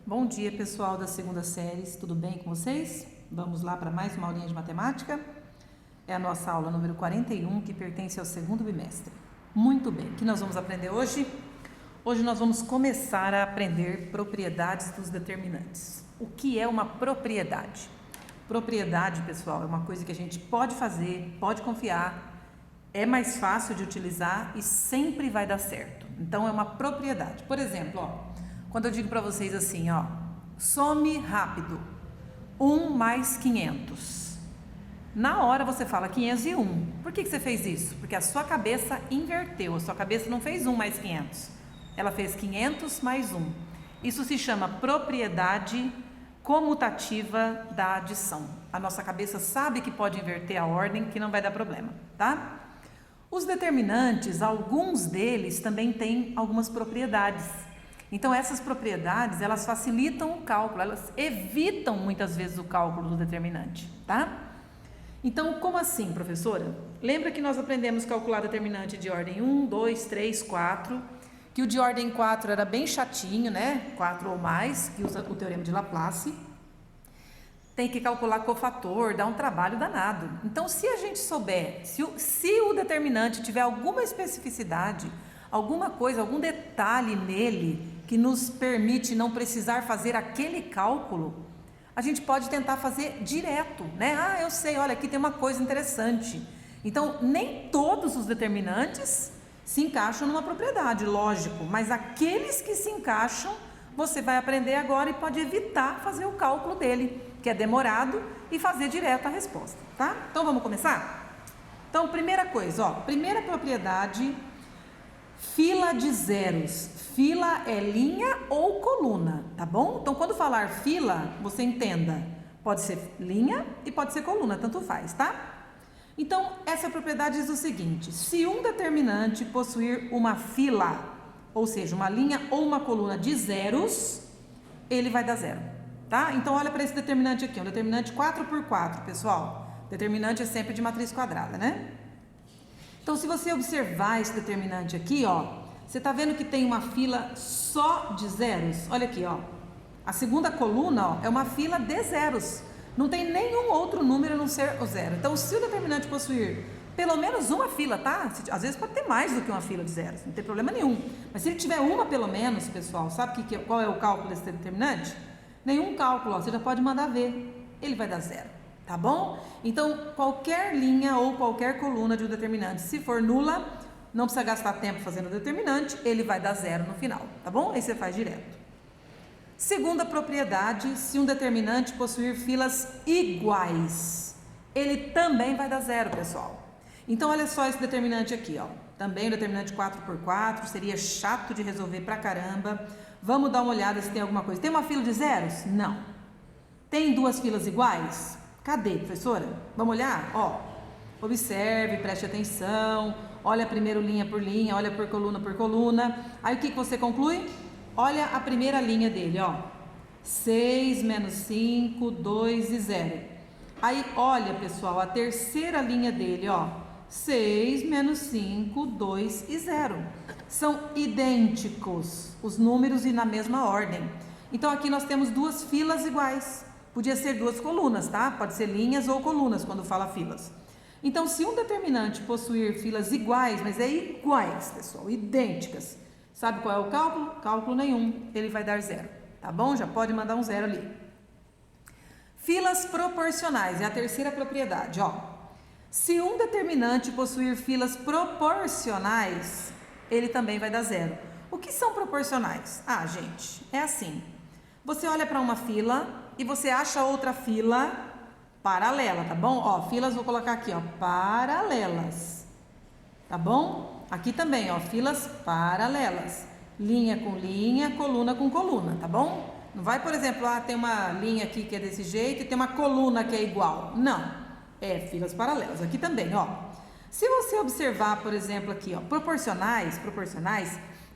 Bom dia, pessoal da segunda série, tudo bem com vocês? Vamos lá para mais uma aulinha de matemática. É a nossa aula número 41, que pertence ao segundo bimestre. Muito bem, o que nós vamos aprender hoje? Hoje nós vamos começar a aprender propriedades dos determinantes. O que é uma propriedade? Propriedade, pessoal, é uma coisa que a gente pode fazer, pode confiar, é mais fácil de utilizar e sempre vai dar certo. Então, é uma propriedade. Por exemplo, quando eu digo para vocês assim, some rápido, 1 mais 500. Na hora você fala 501. Por que você fez isso? Porque a sua cabeça inverteu, a sua cabeça não fez 1 mais 500. Ela fez 500 mais 1. Isso se chama propriedade comutativa da adição. A nossa cabeça sabe que pode inverter a ordem, que não vai dar problema, tá? Os determinantes, alguns deles também têm algumas propriedades. Então, essas propriedades, elas facilitam o cálculo, elas evitam muitas vezes o cálculo do determinante, tá? Então, como assim, professora? Lembra que nós aprendemos a calcular determinante de ordem 1, 2, 3, 4, que o de ordem 4 era bem chatinho, né? 4 ou mais, que usa o teorema de Laplace. Tem que calcular cofator, dá um trabalho danado. Então, se a gente souber, se o determinante tiver alguma especificidade, alguma coisa, algum detalhe nele que nos permite não precisar fazer aquele cálculo, a gente pode tentar fazer direto, né? Eu sei, olha, aqui tem uma coisa interessante. Então, nem todos os determinantes se encaixam numa propriedade, lógico, mas aqueles que se encaixam, você vai aprender agora e pode evitar fazer o cálculo dele, que é demorado, e fazer direto a resposta, tá? Então, vamos começar? Então, primeira coisa, primeira propriedade, fila de zeros. Fila é linha ou coluna, tá bom? Então, quando falar fila, você entenda, pode ser linha e pode ser coluna, tanto faz, tá? Então, essa propriedade diz o seguinte: se um determinante possuir uma fila, ou seja, uma linha ou uma coluna de zeros, ele vai dar zero, tá? Então, olha para esse determinante aqui, um determinante 4 por 4, pessoal. Determinante é sempre de matriz quadrada, né? Então, se você observar esse determinante aqui, você está vendo que tem uma fila só de zeros? Olha aqui, a segunda coluna, é uma fila de zeros. Não tem nenhum outro número a não ser o zero. Então, se o determinante possuir pelo menos uma fila, tá? Às vezes pode ter mais do que uma fila de zeros, não tem problema nenhum. Mas se ele tiver uma pelo menos, pessoal, sabe qual é o cálculo desse determinante? Nenhum cálculo, você já pode mandar ver. Ele vai dar zero, tá bom? Então, qualquer linha ou qualquer coluna de um determinante, se for nula, não precisa gastar tempo fazendo o determinante, ele vai dar zero no final, tá bom? Aí você faz direto. Segunda propriedade, se um determinante possuir filas iguais, ele também vai dar zero, pessoal. Então, olha só esse determinante aqui, também o determinante 4 por 4, seria chato de resolver pra caramba. Vamos dar uma olhada se tem alguma coisa. Tem uma fila de zeros? Não. Tem duas filas iguais? Cadê, professora? Vamos olhar? Observe, preste atenção, olha primeiro linha por linha, olha por coluna. Aí o que você conclui? Olha a primeira linha dele, 6 menos 5, 2 e 0. Aí olha, pessoal, a terceira linha dele, 6 menos 5, 2 e 0. São idênticos os números e na mesma ordem. Então aqui nós temos duas filas iguais. Podia ser duas colunas, tá? Pode ser linhas ou colunas quando fala filas. Então, se um determinante possuir filas iguais, mas é iguais, pessoal, idênticas, sabe qual é o cálculo? Cálculo nenhum, ele vai dar zero, tá bom? Já pode mandar um zero ali. Filas proporcionais, é a terceira propriedade, Se um determinante possuir filas proporcionais, ele também vai dar zero. O que são proporcionais? Gente, é assim. Você olha para uma fila e você acha outra fila paralela, tá bom? Filas, vou colocar aqui, paralelas, tá bom? Aqui também, filas paralelas, linha com linha, coluna com coluna, tá bom? Não vai, por exemplo, tem uma linha aqui que é desse jeito e tem uma coluna que é igual. Não, é filas paralelas. Aqui também, Se você observar, por exemplo, aqui, proporcionais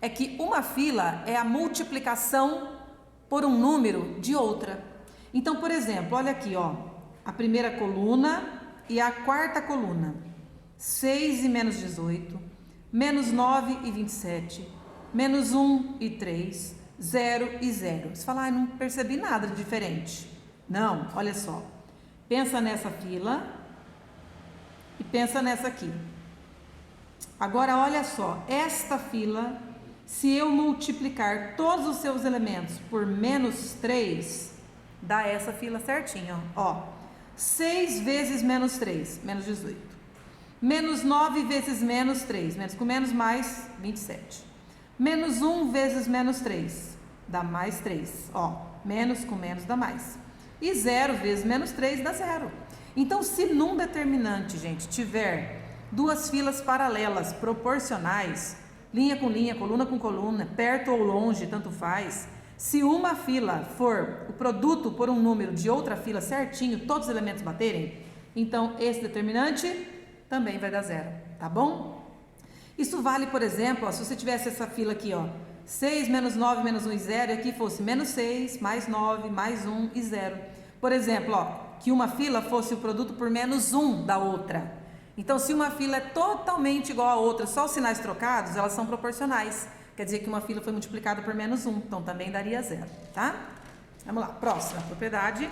é que uma fila é a multiplicação por um número de outra. Então, por exemplo, olha aqui, a primeira coluna e a quarta coluna, 6 e menos 18, menos 9 e 27, menos 1 e 3, 0 e 0. Você fala, não percebi nada de diferente. Não, olha só. Pensa nessa fila e pensa nessa aqui. Agora, olha só, esta fila, se eu multiplicar todos os seus elementos por menos 3, dá essa fila certinho, ó. 6 vezes menos 3, menos 18. Menos 9 vezes menos 3, menos com menos mais 27. Menos 1 vezes menos 3, dá mais 3, ó. Menos com menos dá mais. E 0 vezes menos 3 dá 0. Então, se num determinante, gente, tiver duas filas paralelas, proporcionais, linha com linha, coluna com coluna, perto ou longe, tanto faz. Se uma fila for o produto por um número de outra fila certinho, todos os elementos baterem, então esse determinante também vai dar 0, tá bom? Isso vale, por exemplo, ó, se você tivesse essa fila aqui, ó, 6 menos 9 menos 1 e 0, e aqui fosse menos 6, mais 9, mais 1 e 0. Por exemplo, ó, que uma fila fosse o produto por menos 1 da outra. Então, se uma fila é totalmente igual à outra, só os sinais trocados, elas são proporcionais. Quer dizer que uma fila foi multiplicada por menos 1, então também daria 0, tá? Vamos lá, próxima propriedade.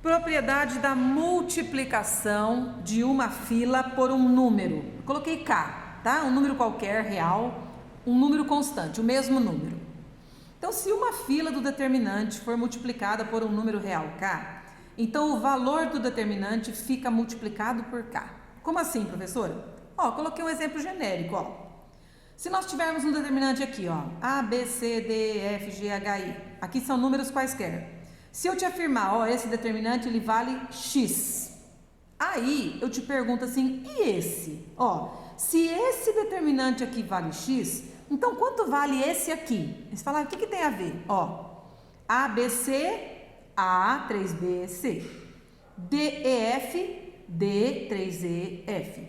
Propriedade da multiplicação de uma fila por um número. Coloquei K, tá? Um número qualquer, real, um número constante, o mesmo número. Então, se uma fila do determinante for multiplicada por um número real K, então o valor do determinante fica multiplicado por K. Como assim, professora? Ó, coloquei um exemplo genérico, ó. Se nós tivermos um determinante aqui, ó, A, B, C, D, E, F, G, H, I. Aqui são números quaisquer. Se eu te afirmar, ó, esse determinante ele vale X. Aí eu te pergunto assim, e esse? Ó, se esse determinante aqui vale X, então quanto vale esse aqui? Você fala, o que tem a ver? Ó, A, B, C, A, 3B, C. D, E, F, D, 3E, F.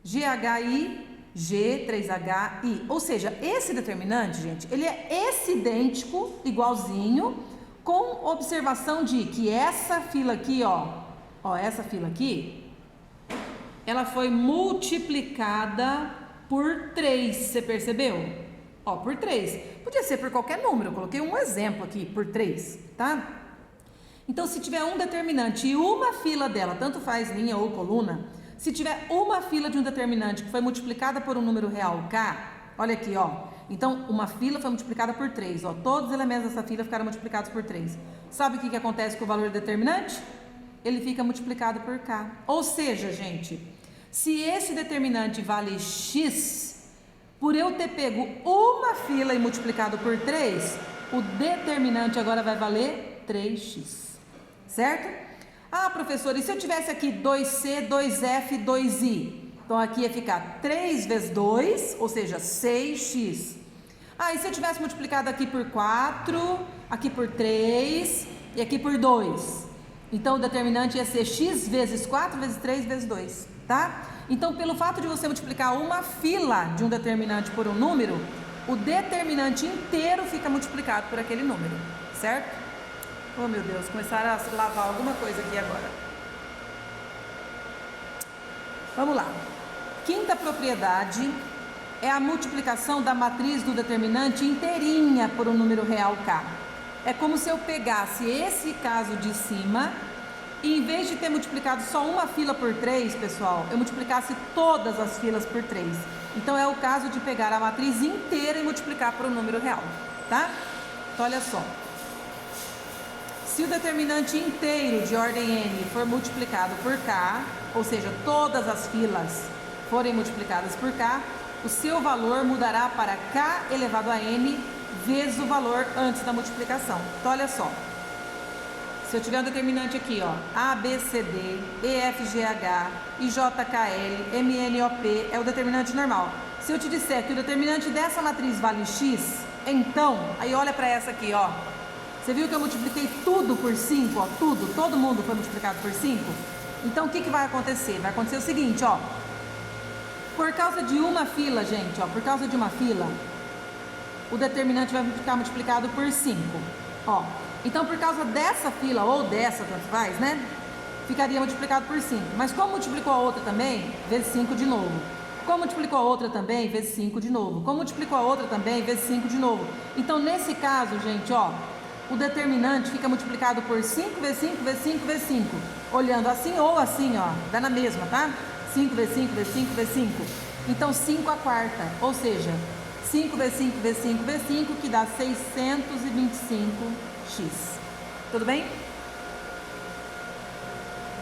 G, H, I, G, 3H, I. Ou seja, esse determinante, gente, ele é esse idêntico, igualzinho, com observação de que essa fila aqui, ó, essa fila aqui, ela foi multiplicada por 3, você percebeu? Ó, por 3. Podia ser por qualquer número, eu coloquei um exemplo aqui, por 3, tá? Então, se tiver um determinante e uma fila dela, tanto faz linha ou coluna, se tiver uma fila de um determinante que foi multiplicada por um número real K, olha aqui, ó. Então, uma fila foi multiplicada por 3, ó. Todos os elementos dessa fila ficaram multiplicados por 3. Sabe o que acontece com o valor determinante? Ele fica multiplicado por K. Ou seja, gente, se esse determinante vale X, por eu ter pego uma fila e multiplicado por 3, o determinante agora vai valer 3x. Certo? Ah, professora, e se eu tivesse aqui 2C, 2F, 2I? Então, aqui ia ficar 3 vezes 2, ou seja, 6x. Ah, e se eu tivesse multiplicado aqui por 4, aqui por 3 e aqui por 2? Então, o determinante ia ser x vezes 4 vezes 3 vezes 2, tá? Então, pelo fato de você multiplicar uma fila de um determinante por um número, o determinante inteiro fica multiplicado por aquele número, certo? Oh, meu Deus, começaram a lavar alguma coisa aqui agora. Vamos lá. Quinta propriedade é a multiplicação da matriz do determinante inteirinha por um número real K. É como se eu pegasse esse caso de cima e, em vez de ter multiplicado só uma fila por 3, pessoal, eu multiplicasse todas as filas por 3. Então, é o caso de pegar a matriz inteira e multiplicar por um número real, tá? Então, olha só. Se o determinante inteiro de ordem n for multiplicado por k, ou seja, todas as filas forem multiplicadas por k, o seu valor mudará para k elevado a n vezes o valor antes da multiplicação. Então, olha só. Se eu tiver um determinante aqui, ó, A, B, C, D, E, F, G, H, I, J, K, L, M, N, O, P, é o determinante normal. Se eu te disser que o determinante dessa matriz vale x, então, aí olha para essa aqui, ó. Você viu que eu multipliquei tudo por 5, ó, tudo, todo mundo foi multiplicado por 5? Então, o que vai acontecer? Vai acontecer o seguinte, ó. Por causa de uma fila, gente, ó, por causa de uma fila, o determinante vai ficar multiplicado por 5, ó. Então, por causa dessa fila, ou dessa, tanto faz, né? Ficaria multiplicado por 5. Mas como multiplicou a outra também, vezes 5 de novo. Como multiplicou a outra também, vezes 5 de novo. Como multiplicou a outra também, vezes 5 de novo. Então, nesse caso, gente, ó, o determinante fica multiplicado por 5 vezes 5 vezes 5 vezes 5. Olhando assim ou assim, ó, dá na mesma, tá? 5 vezes 5 vezes 5 vezes 5. Então, 5 a quarta, ou seja, 5 vezes 5 vezes 5 vezes 5, que dá 625x. Tudo bem?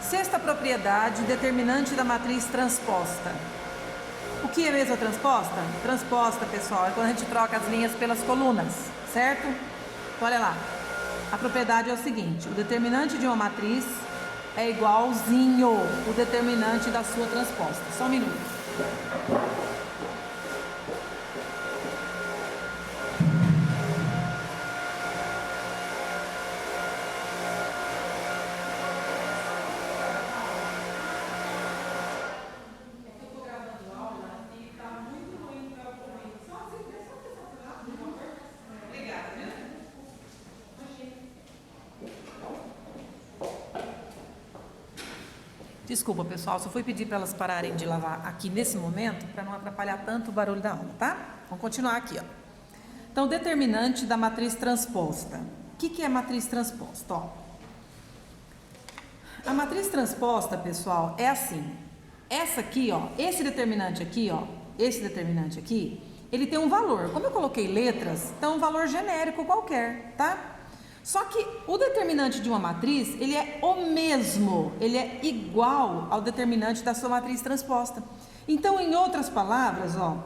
Sexta propriedade, determinante da matriz transposta. O que é mesmo a transposta? Transposta, pessoal, é quando a gente troca as linhas pelas colunas, certo? Então, olha lá. A propriedade é o seguinte: o determinante de uma matriz é igualzinho o determinante da sua transposta. Só um minuto. Desculpa, pessoal, só fui pedir para elas pararem de lavar aqui nesse momento para não atrapalhar tanto o barulho da aula, tá? Vamos continuar aqui, ó. Então, determinante da matriz transposta. O que é matriz transposta? Ó, a matriz transposta, pessoal, é assim. Essa aqui, ó, esse determinante aqui, ele tem um valor. Como eu coloquei letras, então é um valor genérico qualquer, tá? Só que o determinante de uma matriz, ele é o mesmo, ele é igual ao determinante da sua matriz transposta. Então, em outras palavras, ó,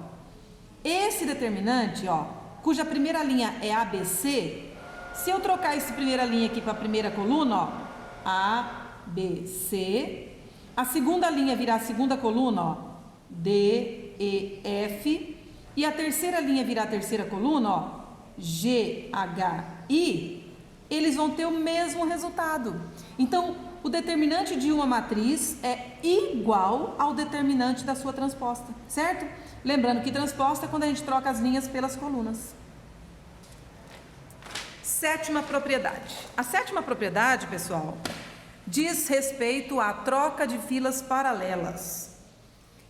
esse determinante, ó, cuja primeira linha é ABC, se eu trocar essa primeira linha aqui para a primeira coluna, ó, ABC, a segunda linha virar a segunda coluna, ó, DEF, e a terceira linha virar a terceira coluna, ó, GHI, eles vão ter o mesmo resultado. Então, o determinante de uma matriz é igual ao determinante da sua transposta, certo? Lembrando que transposta é quando a gente troca as linhas pelas colunas. Sétima propriedade. A sétima propriedade, pessoal, diz respeito à troca de filas paralelas.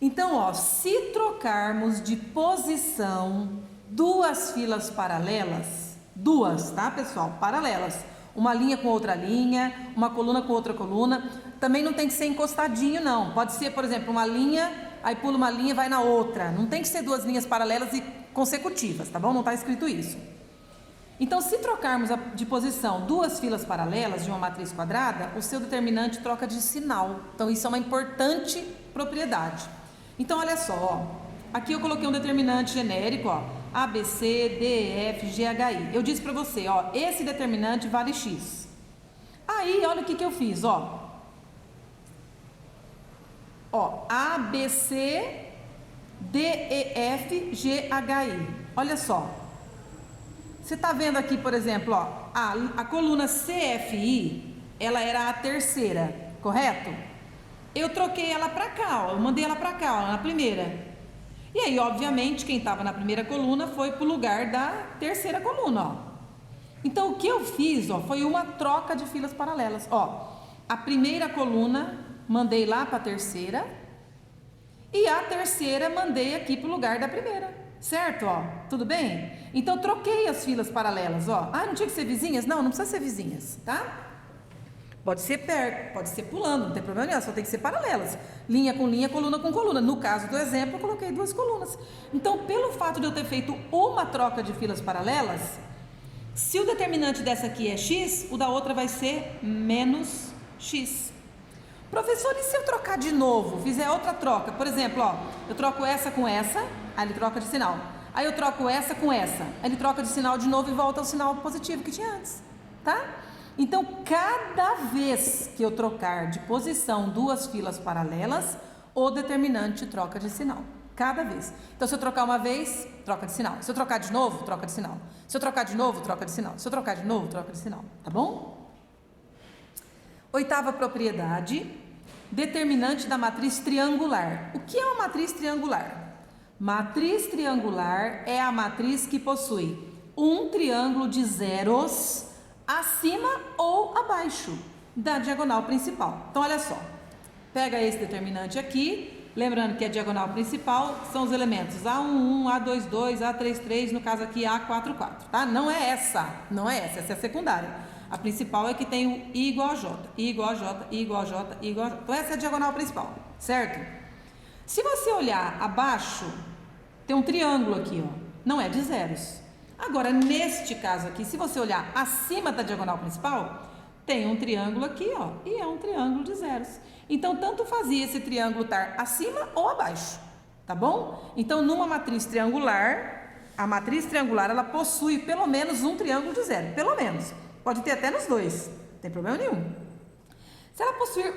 Então, ó, se trocarmos de posição duas filas paralelas, duas, tá, pessoal? Paralelas. Uma linha com outra linha, uma coluna com outra coluna. Também não tem que ser encostadinho, não. Pode ser, por exemplo, uma linha, aí pula uma linha e vai na outra. Não tem que ser duas linhas paralelas e consecutivas, tá bom? Não está escrito isso. Então, se trocarmos de posição duas filas paralelas de uma matriz quadrada, o seu determinante troca de sinal. Então, isso é uma importante propriedade. Então, olha só, ó. Aqui eu coloquei um determinante genérico, ó, A, B, C, D, F, G, H, I. Eu disse para você, ó, esse determinante vale X. Aí, olha o que eu fiz, ó. Ó, A, B, C, D, E, F, G, H, I. Olha só. Você está vendo aqui, por exemplo, ó, a coluna CFI, ela era a terceira, correto? Eu troquei ela para cá, ó, eu mandei ela para cá, ó, na primeira. E aí, obviamente, quem estava na primeira coluna foi para o lugar da terceira coluna, ó. Então, o que eu fiz, ó, foi uma troca de filas paralelas. Ó, a primeira coluna mandei lá para a terceira e a terceira mandei aqui para o lugar da primeira, certo? Ó, tudo bem? Então, troquei as filas paralelas, ó. Ah, não tinha que ser vizinhas? Não, não precisa ser vizinhas, tá? Pode ser perto, pode ser pulando, não tem problema nenhum, só tem que ser paralelas. Linha com linha, coluna com coluna. No caso do exemplo, eu coloquei duas colunas. Então, pelo fato de eu ter feito uma troca de filas paralelas, se o determinante dessa aqui é x, o da outra vai ser menos x. Professor, e se eu trocar de novo, fizer outra troca? Por exemplo, ó, eu troco essa com essa, aí ele troca de sinal. Aí eu troco essa com essa, aí ele troca de sinal de novo e volta ao sinal positivo que tinha antes, tá? Então, cada vez que eu trocar de posição duas filas paralelas, o determinante troca de sinal. Cada vez. Então, se eu trocar uma vez, troca de sinal. Se eu trocar de novo, troca de sinal. Se eu trocar de novo, troca de sinal. Se eu trocar de novo, troca de sinal. Tá bom? Oitava propriedade, determinante da matriz triangular. O que é uma matriz triangular? Matriz triangular é a matriz que possui um triângulo de zeros acima ou abaixo da diagonal principal. Então, olha só. Pega esse determinante aqui, Lembrando que a diagonal principal são os elementos A11, A22, A33, no caso aqui A44, tá? Não é essa, essa é a secundária. A principal é que tem o I igual a J, I igual a J, I igual a J, I igual a J. Então essa é a diagonal principal, certo? Se você olhar abaixo, tem um triângulo aqui, ó, não é de zeros. Agora, neste caso aqui, se você olhar acima da diagonal principal, tem um triângulo aqui, ó, e é um triângulo de zeros. Então, tanto fazia esse triângulo estar acima ou abaixo, tá bom? Então, numa matriz triangular, a matriz triangular, ela possui pelo menos um triângulo de zero, pelo menos. Pode ter até nos dois, não tem problema nenhum. Se ela possuir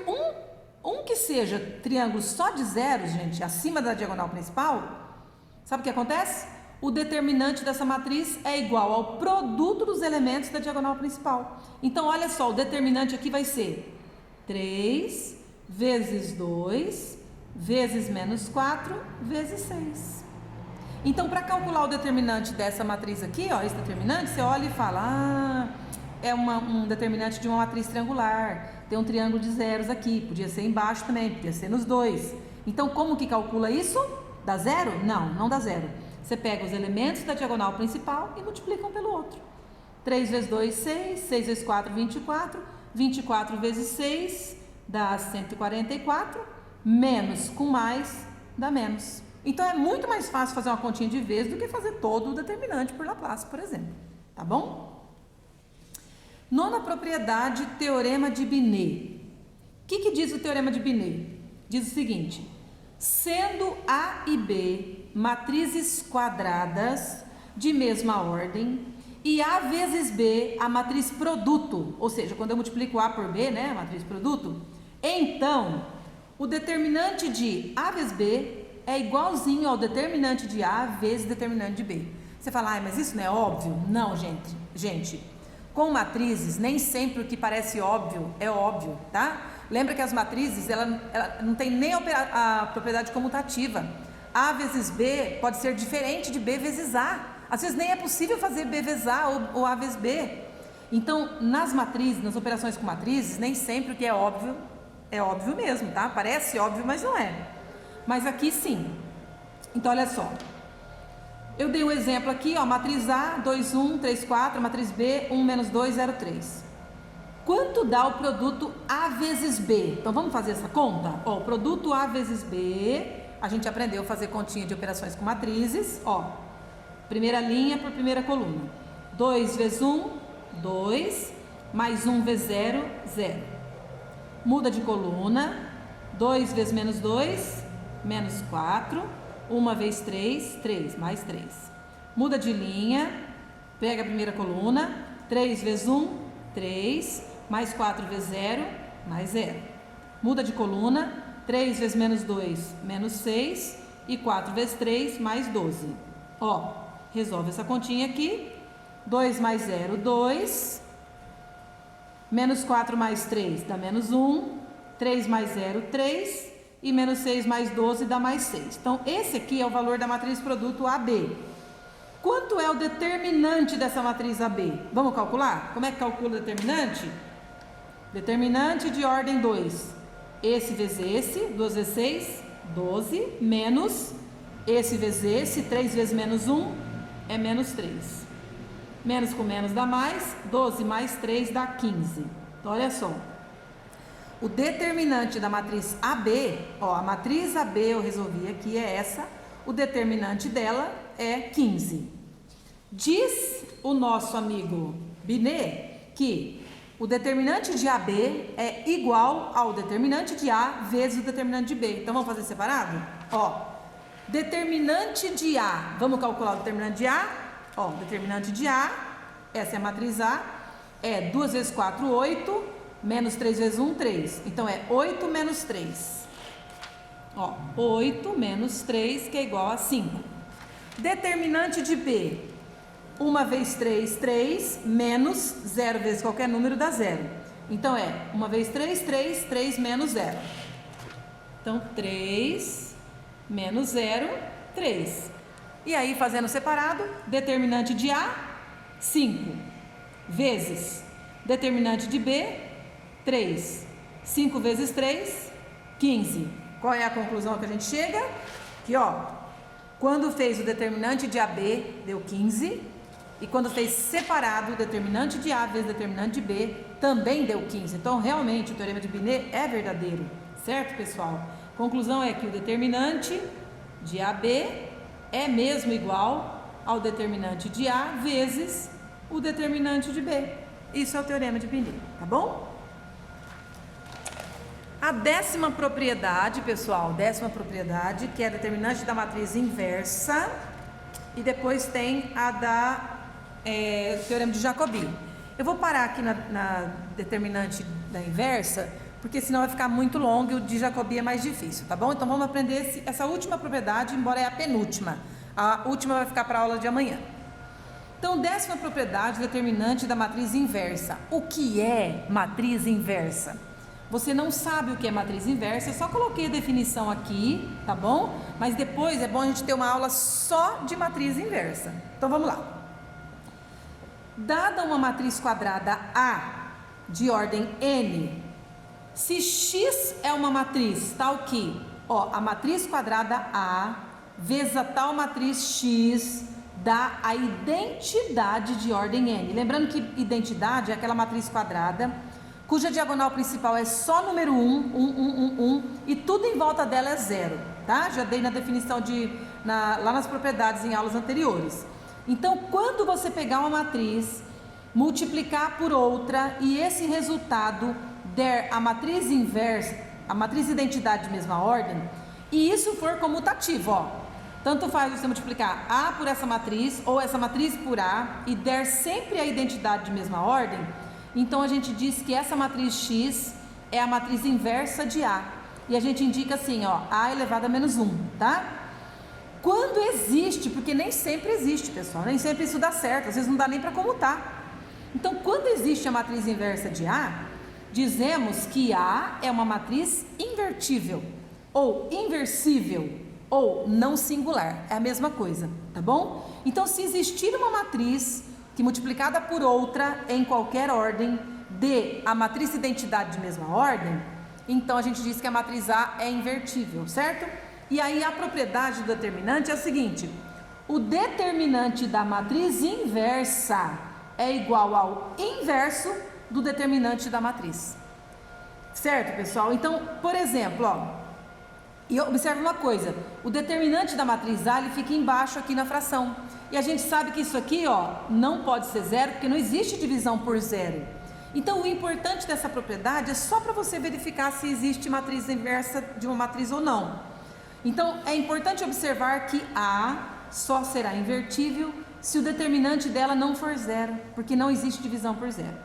um que seja triângulo só de zeros, gente, acima da diagonal principal, sabe o que acontece? O determinante dessa matriz é igual ao produto dos elementos da diagonal principal. Então, olha só, o determinante aqui vai ser 3 vezes 2 vezes menos 4 vezes 6. Então, para calcular o determinante dessa matriz aqui, ó, esse determinante, você olha e fala, é um determinante de uma matriz triangular, tem um triângulo de zeros aqui, podia ser embaixo também, podia ser nos dois. Então, como que calcula isso? Dá zero? Não, não dá zero. Você pega os elementos da diagonal principal e multiplica um pelo outro. 3 vezes 2, 6, 6 vezes 4, 24, 24 vezes 6 dá 144, menos com mais dá menos. Então, é muito mais fácil fazer uma continha de vezes do que fazer todo o determinante por Laplace, por exemplo. Tá bom? Nona propriedade, teorema de Binet. O que diz o teorema de Binet? Diz o seguinte: sendo A e B matrizes quadradas de mesma ordem e A vezes B a matriz produto, ou seja, quando eu multiplico A por B, né, a matriz produto, então o determinante de A vezes B é igualzinho ao determinante de A vezes determinante de B. Você fala, mas isso não é óbvio? Não, gente, com matrizes nem sempre o que parece óbvio é óbvio, tá? Lembra que as matrizes, ela não tem nem a propriedade comutativa. A vezes B pode ser diferente de B vezes A. Às vezes nem é possível fazer B vezes A ou A vezes B. Então, nas matrizes, nas operações com matrizes, nem sempre o que é óbvio mesmo, tá? Parece óbvio, mas não é. Mas aqui sim. Então, olha só. Eu dei um exemplo aqui, ó, matriz A, 2, 1, 3, 4, matriz B, 1, menos 2, 0, 3. Quanto dá o produto A vezes B? Então, vamos fazer essa conta? Ó, o produto A vezes B, a gente aprendeu a fazer continha de operações com matrizes, ó. Primeira linha por primeira coluna. 2 vezes 1, 2, mais 1 vezes 0, 0. Muda de coluna. 2 vezes menos 2, menos 4. 1 vezes 3, 3, mais 3. Muda de linha, pega a primeira coluna. 3 vezes 1, 3, mais 4 vezes 0, mais 0. Muda de coluna. 3 vezes menos 2, menos 6. E 4 vezes 3, mais 12. Ó, resolve essa continha aqui. 2 mais 0, 2. Menos 4 mais 3 dá menos 1. 3 mais 0, 3. E menos 6 mais 12 dá mais 6. Então, esse aqui é o valor da matriz produto AB. Quanto é o determinante dessa matriz AB? Vamos calcular? Como é que calcula o determinante? Determinante de ordem 2. Esse vezes esse, 2 vezes 6, 12, menos esse vezes esse, 3 vezes menos 1, é menos 3. Menos com menos dá mais, 12 mais 3 dá 15. Então, olha só. O determinante da matriz AB, ó, a matriz AB eu resolvi aqui, é essa. O determinante dela é 15. Diz o nosso amigo Binet que o determinante de AB é igual ao determinante de A vezes o determinante de B. Então, vamos fazer separado? Ó, determinante de A, vamos calcular o determinante de A? Ó, determinante de A, essa é a matriz A, é 2 vezes 4, 8, menos 3 vezes 1, 3. Então, é 8 menos 3. Ó, 8 menos 3, que é igual a 5. Determinante de B, 1 vezes 3, 3, menos 0 vezes qualquer número dá 0. Então, é 1 vezes 3, 3, 3 menos 0. Então, 3 menos 0, 3. E aí, fazendo separado, determinante de A, 5, vezes determinante de B, 3. 5 vezes 3, 15. Qual é a conclusão que a gente chega? Que, ó, quando fez o determinante de AB, deu 15. E quando fez separado o determinante de A vezes o determinante de B, também deu 15. Então, realmente, o teorema de Binet é verdadeiro. Certo, pessoal? Conclusão é que o determinante de AB é mesmo igual ao determinante de A vezes o determinante de B. Isso é o teorema de Binet, tá bom? A 10ª propriedade, pessoal, 10ª propriedade, que é a determinante da matriz inversa, e depois tem a da teorema de Jacobi. Eu vou parar aqui na determinante da inversa, porque senão vai ficar muito longo e o de Jacobi é mais difícil, tá bom? Então vamos aprender essa última propriedade, embora é a penúltima. A última vai ficar para a aula de amanhã. Então, 10ª propriedade, determinante da matriz inversa. O que é matriz inversa? Você não sabe o que é matriz inversa, eu só coloquei a definição aqui, tá bom? Mas depois é bom a gente ter uma aula só de matriz inversa. Então vamos lá. Dada uma matriz quadrada A de ordem N, se X é uma matriz tal que, ó, a matriz quadrada A vezes a tal matriz X dá a identidade de ordem N. Lembrando que identidade é aquela matriz quadrada cuja diagonal principal é só número 1, e tudo em volta dela é zero, tá? Já dei na definição lá nas propriedades em aulas anteriores. Então, quando você pegar uma matriz, multiplicar por outra e esse resultado der a matriz inversa, a matriz identidade de mesma ordem, e isso for comutativo, ó, tanto faz você multiplicar A por essa matriz ou essa matriz por A e der sempre a identidade de mesma ordem, então a gente diz que essa matriz X é a matriz inversa de A. E a gente indica assim, ó, A elevado a menos 1, tá? Quando existe, porque nem sempre existe, pessoal, nem sempre isso dá certo, às vezes não dá nem para comutar. Então, quando existe a matriz inversa de A, dizemos que A é uma matriz invertível, ou inversível, ou não singular, é a mesma coisa, tá bom? Então, se existir uma matriz que multiplicada por outra em qualquer ordem dê a matriz identidade de mesma ordem, então a gente diz que a matriz A é invertível, certo? E aí a propriedade do determinante é o seguinte: o determinante da matriz inversa é igual ao inverso do determinante da matriz. Certo, pessoal? Então, por exemplo, ó, e observe uma coisa, o determinante da matriz A ele fica embaixo aqui na fração. E a gente sabe que isso aqui, ó, não pode ser zero, porque não existe divisão por zero. Então, o importante dessa propriedade é só para você verificar se existe matriz inversa de uma matriz ou não. Então, é importante observar que A só será invertível se o determinante dela não for zero, porque não existe divisão por zero.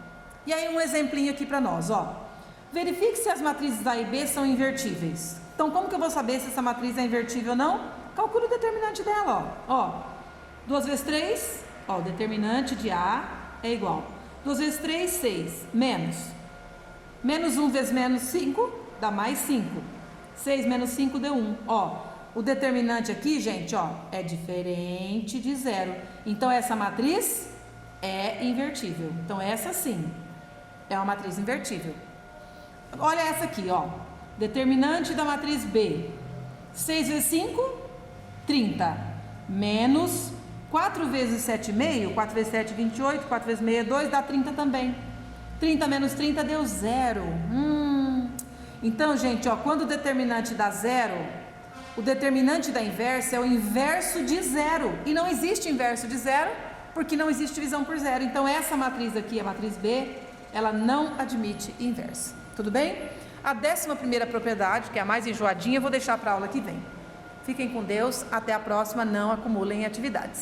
E aí, um exemplinho aqui para nós, ó. Verifique se as matrizes A e B são invertíveis. Então, como que eu vou saber se essa matriz é invertível ou não? Calcule o determinante dela, ó. 2 vezes 3, ó, o determinante de A é igual. 2 vezes 3, 6, menos. Menos 1 vezes menos 5, dá mais 5. 6 menos 5 deu 1, ó. O determinante aqui, gente, ó, é diferente de zero. Então, essa matriz é invertível. Então, essa sim é uma matriz invertível. Olha essa aqui, ó. Determinante da matriz B. 6 vezes 5, 30. Menos 4 vezes 7,5, 4 vezes 7, 28, 4 vezes 6 é 2, dá 30 também. 30 menos 30 deu 0. Então, gente, ó, quando o determinante dá 0, o determinante da inversa é o inverso de 0. E não existe inverso de 0, porque não existe divisão por 0. Então, essa matriz aqui, a matriz B, ela não admite inverso. Tudo bem? A 11ª propriedade, que é a mais enjoadinha, eu vou deixar para a aula que vem. Fiquem com Deus, até a próxima, não acumulem atividades.